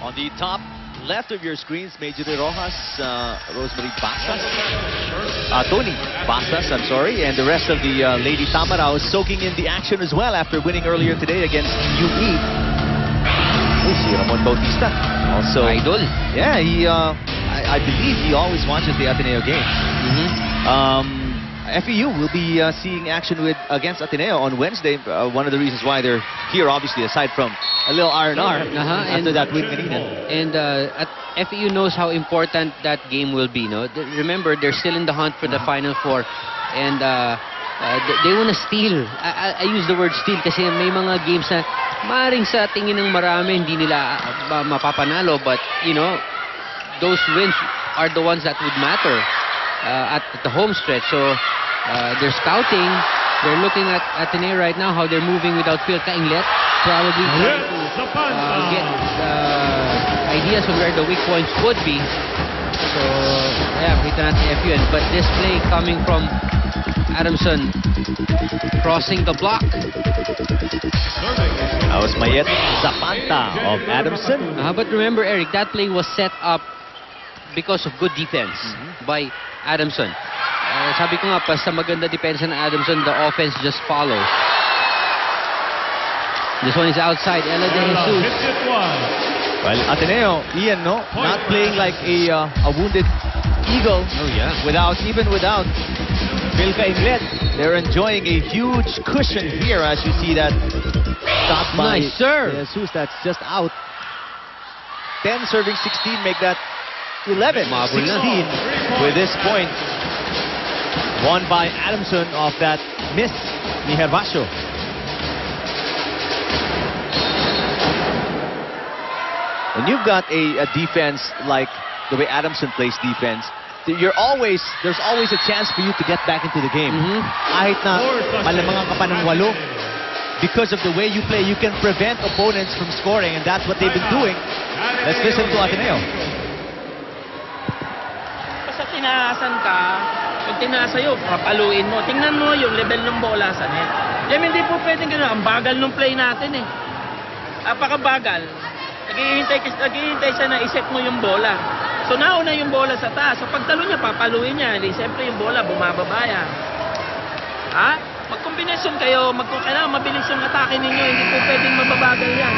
On the top left of your screens, Major Rojas, Rosemary Bastas, Tony Bastas, I'm sorry, and the rest of the Lady Tamarao soaking in the action as well after winning earlier today against UE. Oh, si Ramon Bautista. Also, Idol. yeah, I believe he always watches the Ateneo games. FEU will be seeing action against Ateneo on Wednesday. One of the reasons why they're here, obviously, aside from a little R&R after that win kanina. And FEU knows how important that game will be. No, remember they're still in the hunt for the Final Four, and they want to steal. I use the word steal kasi may mga games na maaaring sa tingin ng marami hindi nila mapapanalo, but you know, those wins are the ones that would matter at the home stretch. So they're scouting. They're looking at Ateneo right now, how they're moving without Phil Kainglet. Probably trying to get ideas on where the weak points would be. So, yeah, kita natin FUN. But this play coming from Adamson, crossing the block. That was Mayet Zapanta of Adamson. But remember, Eric, that play was set up because of good defense by Adamson. Sabi ko nga, basta maganda depensa ng Adamson, the offense just follows. This one is outside. Ella De Jesus. Well, Ateneo, Ian, no? Not playing like a wounded eagle. Oh, yeah. Even without Phil Kainglet. They're enjoying a huge cushion here as you see that shot by Nice serve. Jesus. That's just out. 10 serving 16, make that 11, 16 with this point. Won by Adamson off that miss ni Hervasio. When you've got a defense like the way Adamson plays defense, there's always a chance for you to get back into the game. Kahit na malamangan ka pa ng 8, because of the way you play, you can prevent opponents from scoring, and that's what they've been doing. Let's listen to Ateneo. Basta tinaasan ka, pag tinaasa yun, papaluin mo. Tingnan mo yung level ng bola sa net. Yan, hindi po pwedeng gano'n. Ang bagal ng play natin eh. Apakabagal. Naghihintay siya na iset mo yung bola. So nauna yung bola sa taas. So pagtalo niya, papaluin niya. Siyempre yung bola, bumababa yan. Ha? Mag-combination kayo. Kailangan mabilis yung atake ninyo. Hindi po pwedeng mababagal yan.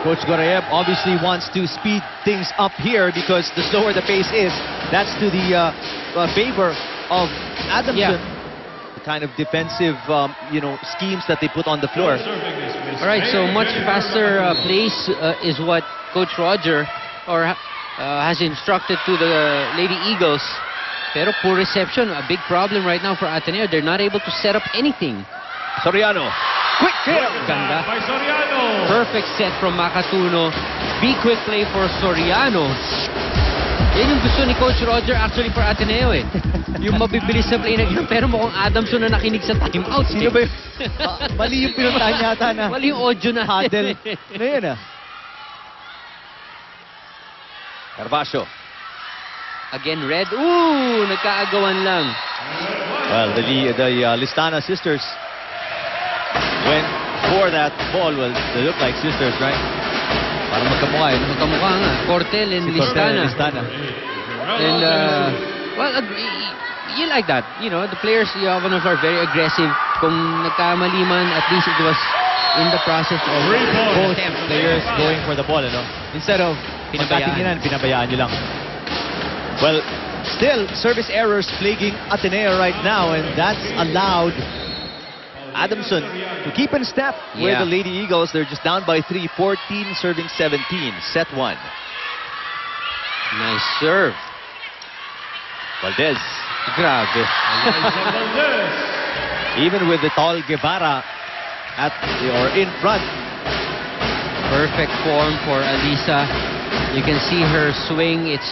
Coach Gorayev obviously wants to speed things up here because the slower the pace is, that's to the favor of Adamson. Yeah. The kind of defensive, schemes that they put on the floor. All right, so much faster pace is what Coach Roger has instructed to the Lady Eagles. Pero poor reception, a big problem right now for Ateneo. They're not able to set up anything. Soriano, quick hit! Ganda. Perfect set from Makatuno. Be quick play for Soriano. Yan yung gusto ni Coach Roger actually for Ateneo eh. Yung mabibilis na play na gano'n. Pero mukhang Adamson na nakinig sa timeout. Sino ba yun? Mali yung pinuntahan yata na. Mali yung audio na. Huddle. Na yun ah. Hervasio. Again, red. Ooh, nagkaagawan lang. Well, the Listana sisters went for that ball. Well, they look like sisters, right? Parang magkamukha eh. Magkamukha nga. Cortel and Listana. And, well, you like that. You know, the players, Yovanov are very aggressive. Kung nagkamali man, at least it was in the process of both players going for the ball, instead of pinabayaan nyo lang. Well, still, service errors plaguing Ateneo right now, and that's allowed Adamson to keep in step with the Lady Eagles. They're just down by 3, 14 serving 17, set 1. Nice serve. Valdez. Grabe. Even with the tall Guevara in front. Perfect form for Alisa. You can see her swing. It's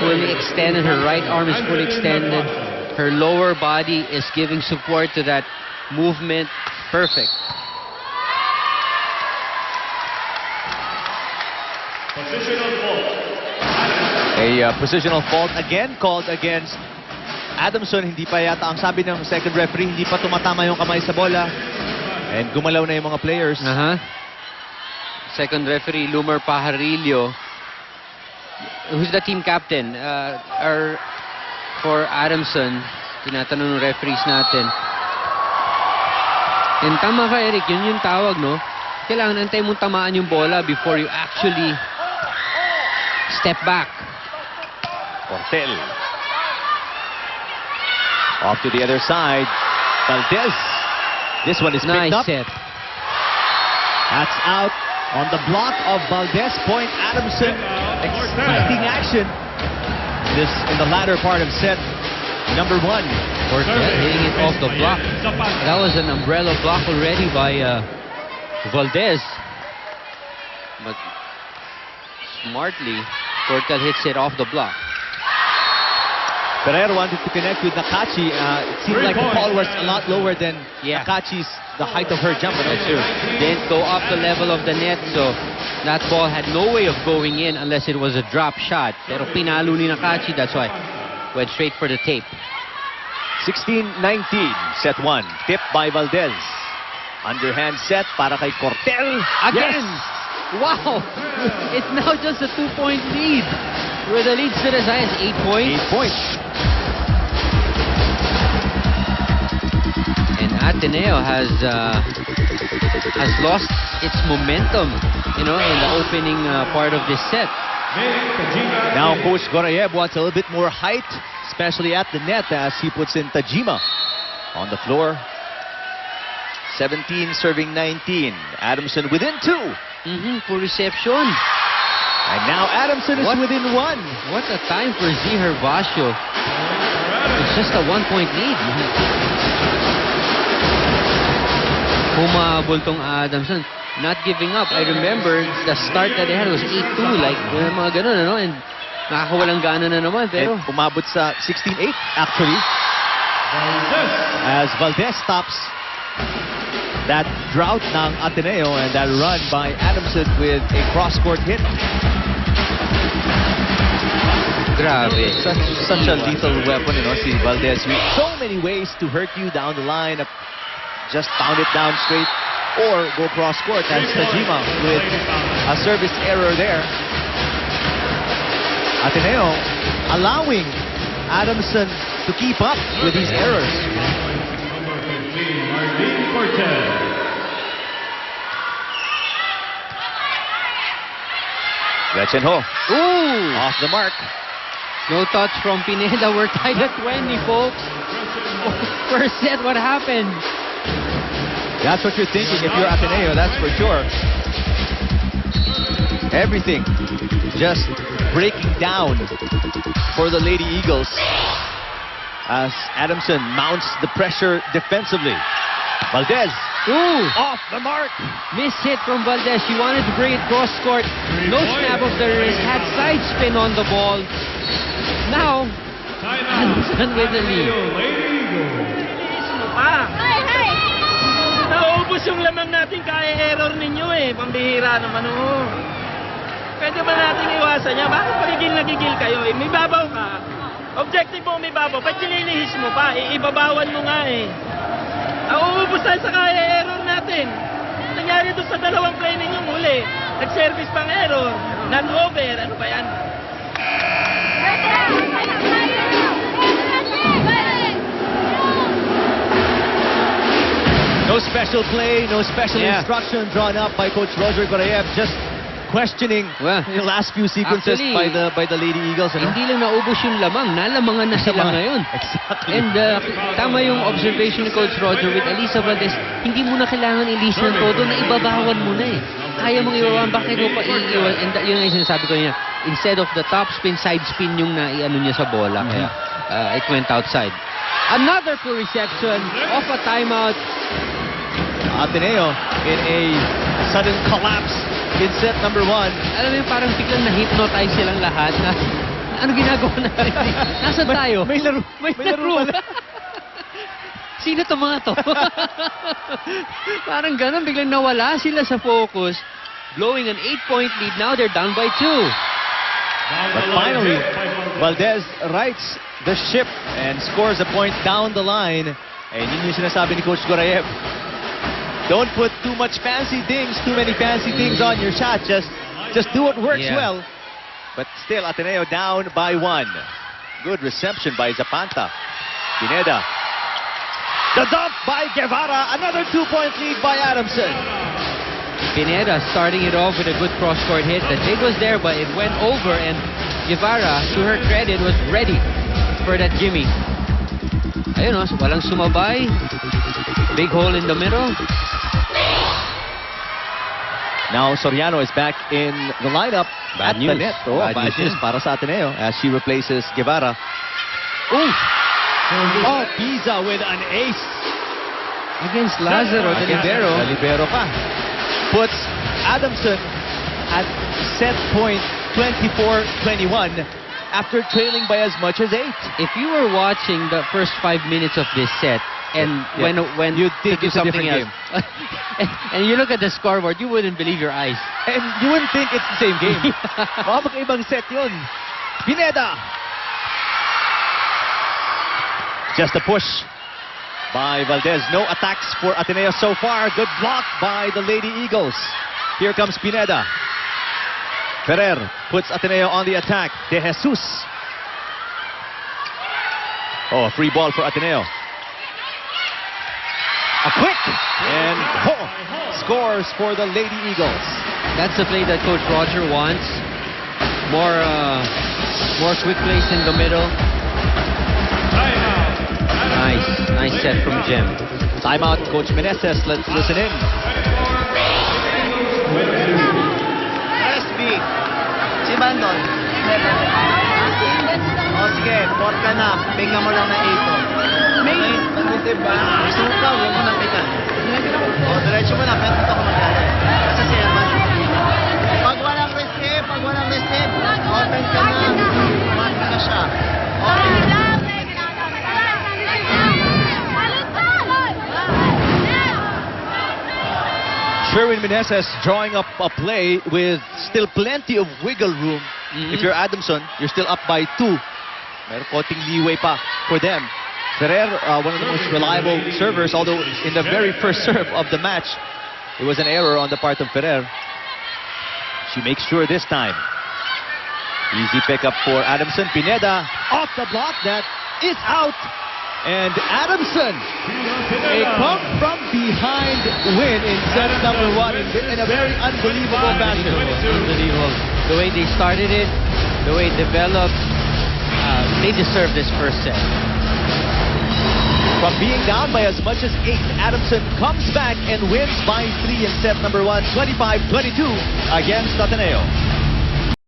fully extended. Her right arm is fully extended. Her lower body is giving support to that movement. Perfect. A positional fault again called against Adamson. Hindi pa yata, ang sabi ng second referee, hindi pa tumatama yung kamay sa bola. And gumalaw na yung mga players. Second referee, Lumer Pajarillo. Who's the team captain? For Adamson, tinatanong ng referees natin. And tama ka, Eric, yun yung tawag, no? Kailangan antay mong tamaan yung bola before you actually step back. Portel. Off to the other side. Valdez. This one is picked Nice up. set. That's out on the block of Valdez. Point Adamson. Exciting action. This in the latter part of set number 1. Portel hitting it off the block. That was an umbrella block already by Valdez. But smartly, Portel hits it off the block. Ferrer wanted to connect with Nakachi. It seemed like the ball was a lot lower than Yeah. Nakachi's, the height of her jump. That's true. Didn't go up the level of the net, so that ball had no way of going in unless it was a drop shot. Pero pinalo ni Nakachi, that's why went straight for the tape. 16-19, set 1. Tipped by Valdez. Underhand set para kay Portel. Again! Wow! It's now just a 2-point lead. Where the lead stood as high as 8 points. 8 points. And Ateneo has lost its momentum, you know, in the opening part of this set. Now Coach Gorayev wants a little bit more height, especially at the net as he puts in Tajima on the floor. 17 serving 19. Adamson within 2. For reception. And now Adamson is within 1. What a time for Z Hervasio. It's just a 1-point lead. Humabol tong Adamson. Not giving up. I remember the start that they had was 8-2. Like, mga ganun, ano? And nakakawalang gana na naman. Pero And umabot sa 16-8 actually. As Valdez stops that drought ng Ateneo and that run by Adamson with a cross-court hit. grabe. Such a lethal weapon, you know, si Valdez. So many ways to hurt you down the line. Just pound it down straight or go cross-court. That's Tajima with a service error there. Ateneo allowing Adamson to keep up with these errors. Gretchen Ho. Ooh! Off the mark. No touch from Pineda. We're tied at 20, folks. First set, what happened? That's what you're thinking if you're Ateneo, that's for sure. Everything just breaking down for the Lady Eagles as Adamson mounts the pressure defensively. Valdez. Ooh! Off the mark. Miss hit from Valdez. She wanted to bring it cross-court. No snap of the wrist. Had side spin on the ball. Now, Adamson with the lead. Naubos yung lamang natin kaya error ninyo eh. Pambihira naman oh. Pwede ba natin iwasan niya? Bakit pagigil kayo eh? May babaw ka. Objective mo may babaw. Ba't nililihis mo pa? Ibabawan mo nga eh. Nauubos tayo sa kaya error natin. Nangyari doon sa dalawang play ninyo muli. Nag-service pang error. Not over. Ano ba yan? No special play, no special instruction drawn up by Coach Roger Gorayev. Just questioning the last few sequences Actually, by the Lady Eagles. Ano? Hindi lang naubos yung lamang. Nalamangan na sila ngayon. Exactly. And tama yung observation ni Coach Roger with Alyssa Valdez. Hindi mo na kailangan ilis ng todo na ibabawan mo na eh. Kaya mong ibabawan. Bakit mo pa iiwan? And yun nga yung sinasabi ko niya. Instead of the top spin, side spin yung naiano niya sa bola. Kaya it went outside. Another poor reception off a timeout. Ateneo in a sudden collapse in set number 1. Alam mo yung parang biglang na-hypnotize silang lahat na ano ginagawa natin? Nasaan tayo? May laro. May laro. Sino to mga to? Parang ganun, biglang nawala sila sa focus. Blowing an 8-point lead. Now they're down by 2. But finally, Valdez rights the ship and scores a point down the line. And yun yung sinasabi ni Coach Gorayev. Don't put too much fancy things, too many fancy things on your shot. Just do what works Yeah. well. But still, Ateneo down by 1. Good reception by Zapanta. Pineda. The dump by Guevara. Another 2-point lead by Adamson. Pineda starting it off with a good cross-court hit. The dig was there, but it went over, and Guevara, to her credit, was ready for that gimme. Ayun, oh, walang sumabay. Big hole in the middle. Now Soriano is back in the lineup Bad at the news. net. Oh, Bad bad news news para sa Ateneo as she replaces Guevara. Ooh! Oh, Pisa with an ace. Against Lazaro, the libero. The libero pa. Puts Adamson at set point 24-21 after trailing by as much as 8. If you were watching the first 5 minutes of this set, and Yeah. when You'd think to do it's a something different else, and you look at the scoreboard, you wouldn't believe your eyes. And you wouldn't think it's the same game. Baka magkaibang set yun. Pineda. Just a push by Valdez. No attacks for Ateneo so far. Good block by the Lady Eagles. Here comes Pineda. Ferrer puts Ateneo on the attack. De Jesus. Oh, a free ball for Ateneo. A quick and scores for the Lady Eagles. That's the play that Coach Roger wants. More quick plays in the middle. Nice set from Jem. Timeout, Coach Meneses. Let's listen in. SB. Si Bandon. O sige, 4 ka na. Pinga mo lang na 8. May diba? Suka, huwag mo na pitan. O, diretso mo na. Pero dito ko magaling. Kasi siya ba? Pag walang receive, open ka na. Mati na siya. Open. Sherwin Meneses drawing up a play with still plenty of wiggle room. If you're Adamson, you're still up by 2. Meron konting leeway pa for them. Ferrer, one of the most reliable servers, although in the very first serve of the match, it was an error on the part of Ferrer. She makes sure this time. Easy pickup for Adamson. Pineda off the block. That is out. And Adamson, a come from behind win in set number 1 in a very unbelievable fashion. Unbelievable. The way they started it, the way it developed, they deserve this first set. From being down by as much as 8, Adamson comes back and wins by 3 in set number 1, 25-22 against Ateneo.